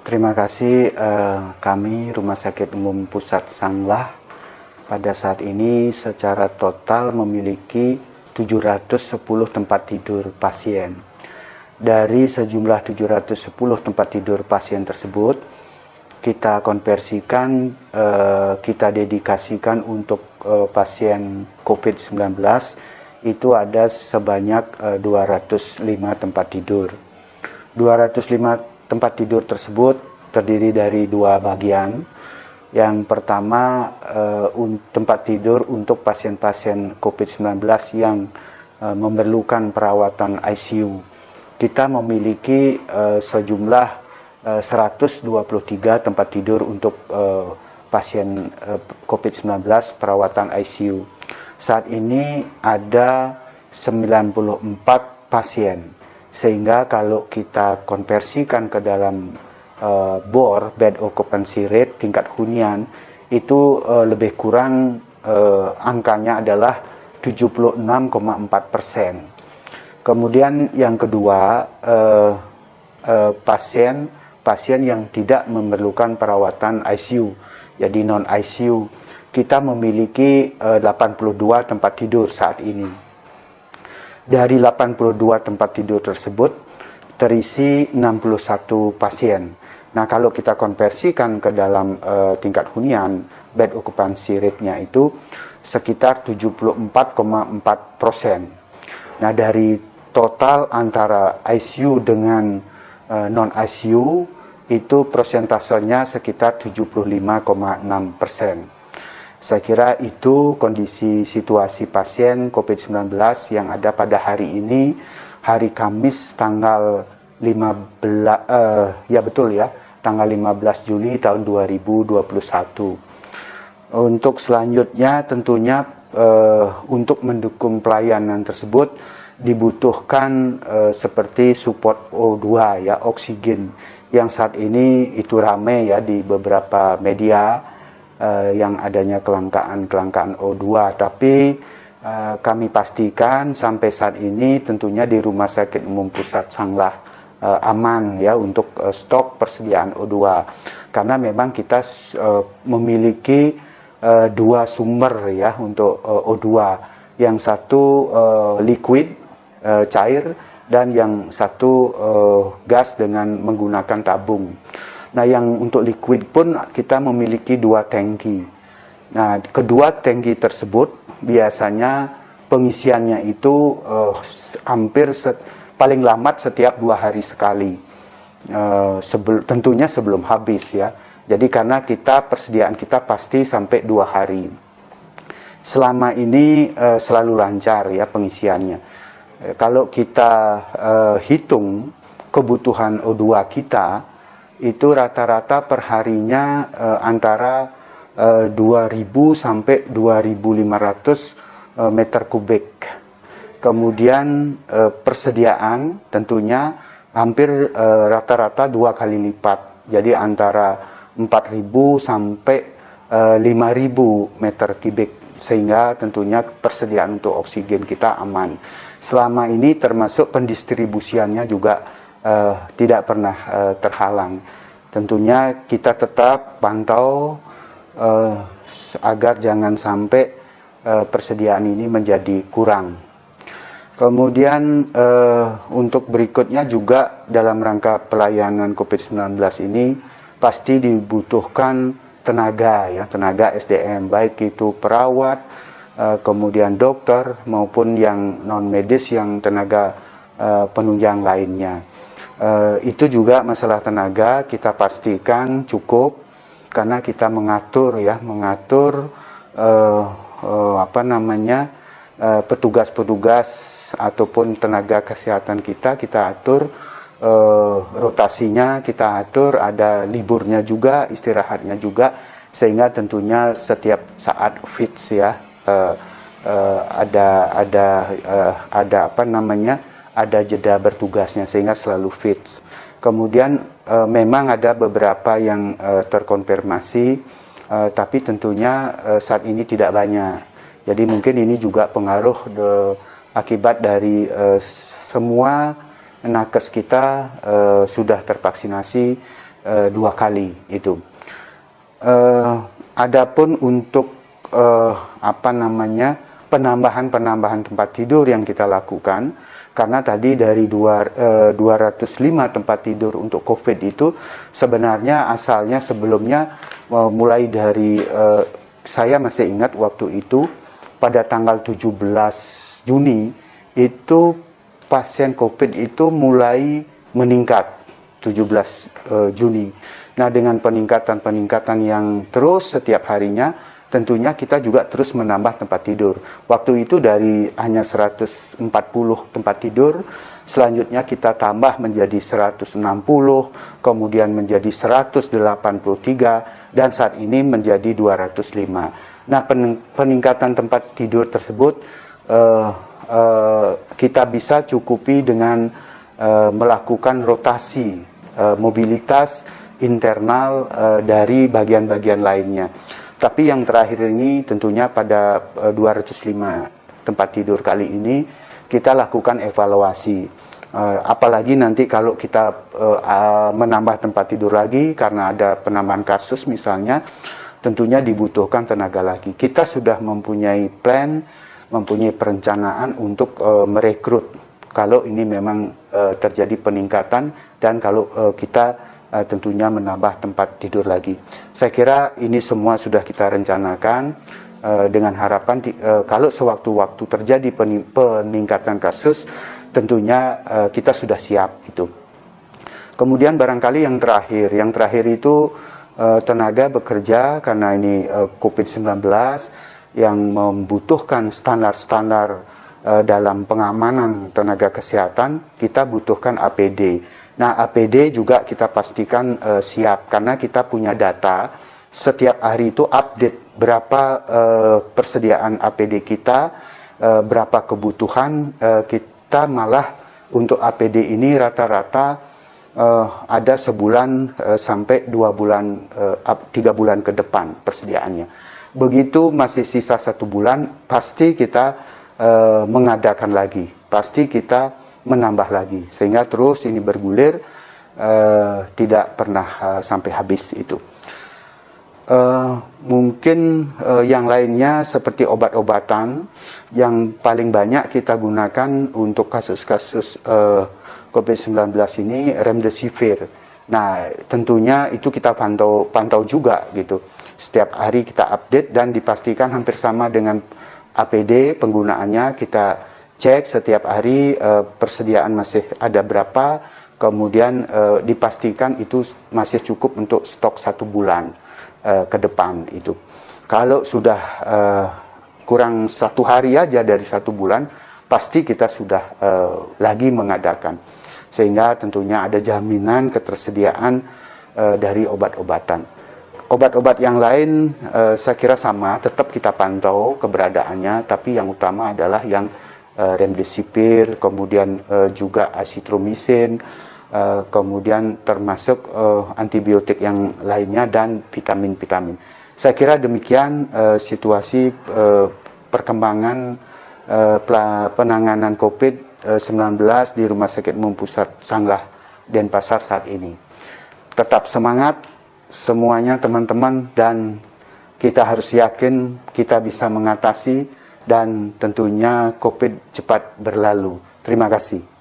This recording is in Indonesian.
Terima kasih kami Rumah Sakit Umum Pusat Sanglah pada saat ini secara total memiliki 710 tempat tidur pasien. Dari sejumlah 710 tempat tidur pasien tersebut, kita konversikan, kita dedikasikan untuk pasien COVID-19 itu ada sebanyak 205 tempat tidur. 205 tempat tidur tersebut terdiri dari dua bagian. Yang pertama tempat tidur untuk pasien-pasien COVID-19 yang memerlukan perawatan ICU. Kita memiliki sejumlah 123 tempat tidur untuk pasien COVID-19 perawatan ICU. Saat ini ada 94 pasien. Sehingga kalau kita konversikan ke dalam BOR, bed occupancy rate, tingkat hunian, itu lebih kurang angkanya adalah 76,4%. Kemudian yang kedua, pasien yang tidak memerlukan perawatan ICU, jadi non-ICU, kita memiliki 82 tempat tidur saat ini. Dari 82 tempat tidur tersebut terisi 61 pasien. Nah, kalau kita konversikan ke dalam tingkat hunian, bed occupancy rate-nya itu sekitar 74,4%. Nah, dari total antara ICU dengan non-ICU itu persentasenya sekitar 75,6%. Saya kira itu kondisi situasi pasien COVID-19 yang ada pada hari ini, hari Kamis tanggal 15, tanggal 15 Juli tahun 2021. Untuk selanjutnya tentunya untuk mendukung pelayanan tersebut dibutuhkan seperti support O2 ya, oksigen yang saat ini itu ramai ya di beberapa media. Yang adanya kelangkaan O2, tapi kami pastikan sampai saat ini tentunya di Rumah Sakit Umum Pusat Sanglah aman ya untuk stok persediaan O2, karena memang kita memiliki dua sumber ya untuk O2, yang satu liquid cair dan yang satu gas dengan menggunakan tabung. Nah, yang untuk liquid pun kita memiliki dua tangki. Nah, kedua tangki tersebut biasanya pengisiannya itu hampir paling lambat setiap 2 hari sekali. Tentunya sebelum habis ya. Jadi karena persediaan kita pasti sampai 2 hari. Selama ini selalu lancar ya pengisiannya. Kalau kita hitung kebutuhan O2 kita, itu rata-rata perharinya antara 2.000 sampai 2.500 meter kubik. Kemudian persediaan tentunya hampir rata-rata 2 kali lipat. Jadi antara 4.000 sampai 5.000 meter kubik. Sehingga tentunya persediaan untuk oksigen kita aman. Selama ini termasuk pendistribusiannya juga tidak pernah terhalang. Tentunya kita tetap pantau agar jangan sampai persediaan ini menjadi kurang. Kemudian untuk berikutnya juga dalam rangka pelayanan COVID-19 ini pasti dibutuhkan tenaga ya, tenaga SDM, baik itu perawat, kemudian dokter maupun yang non medis, yang tenaga penunjang lainnya. Itu juga masalah tenaga kita pastikan cukup, karena kita mengatur petugas-petugas ataupun tenaga kesehatan kita atur rotasinya, kita atur ada liburnya juga, istirahatnya juga, sehingga tentunya setiap saat fits ya, ada jeda bertugasnya sehingga selalu fit. Kemudian memang ada beberapa yang terkonfirmasi, tapi tentunya saat ini tidak banyak. Jadi mungkin ini juga pengaruh akibat dari semua nakes kita sudah tervaksinasi 2 kali itu. Adapun untuk penambahan tempat tidur yang kita lakukan, karena tadi dari 205 tempat tidur untuk COVID itu sebenarnya asalnya sebelumnya mulai dari saya masih ingat waktu itu pada tanggal 17 Juni itu pasien COVID itu mulai meningkat 17 Juni. Nah, dengan peningkatan yang terus setiap harinya, tentunya kita juga terus menambah tempat tidur. Waktu itu dari hanya 140 tempat tidur, selanjutnya kita tambah menjadi 160, kemudian menjadi 183, dan saat ini menjadi 205. Nah, peningkatan tempat tidur tersebut kita bisa cukupi dengan melakukan rotasi mobilitas internal dari bagian-bagian lainnya. Tapi yang terakhir ini tentunya pada 205 tempat tidur kali ini kita lakukan evaluasi. Apalagi nanti kalau kita menambah tempat tidur lagi karena ada penambahan kasus misalnya, tentunya dibutuhkan tenaga lagi. Kita sudah mempunyai plan, mempunyai perencanaan untuk merekrut kalau ini memang terjadi peningkatan dan kalau kita tentunya menambah tempat tidur lagi. Saya kira ini semua sudah kita rencanakan dengan harapan kalau sewaktu-waktu terjadi peningkatan kasus, tentunya kita sudah siap itu. Kemudian barangkali yang terakhir itu tenaga bekerja karena ini COVID-19 yang membutuhkan standar-standar dalam pengamanan tenaga kesehatan, kita butuhkan APD. Nah, APD juga kita pastikan siap karena kita punya data setiap hari itu update berapa persediaan APD kita, berapa kebutuhan kita, malah untuk APD ini rata-rata ada sebulan sampai 2 bulan, 3 bulan ke depan persediaannya. Begitu masih sisa 1 bulan, pasti kita mengadakan lagi, pasti kita menambah lagi, sehingga terus ini bergulir, tidak pernah sampai habis itu. Mungkin yang lainnya seperti obat-obatan yang paling banyak kita gunakan untuk kasus-kasus COVID-19 ini remdesivir. Nah, tentunya itu kita pantau juga gitu. Setiap hari kita update dan dipastikan hampir sama dengan APD penggunaannya, kita cek setiap hari persediaan masih ada berapa, kemudian dipastikan itu masih cukup untuk stok 1 bulan ke depan itu. Kalau sudah kurang 1 hari aja dari 1 bulan, pasti kita sudah lagi mengadakan. Sehingga tentunya ada jaminan ketersediaan dari obat-obatan. Obat-obat yang lain saya kira sama, tetap kita pantau keberadaannya, tapi yang utama adalah yang remdesivir, kemudian juga azitromisin, kemudian termasuk antibiotik yang lainnya dan vitamin-vitamin. Saya kira demikian situasi perkembangan penanganan COVID-19 di Rumah Sakit Umum Pusat Sanglah Denpasar saat ini. Tetap semangat semuanya teman-teman, dan kita harus yakin kita bisa mengatasi dan tentunya COVID cepat berlalu. Terima kasih.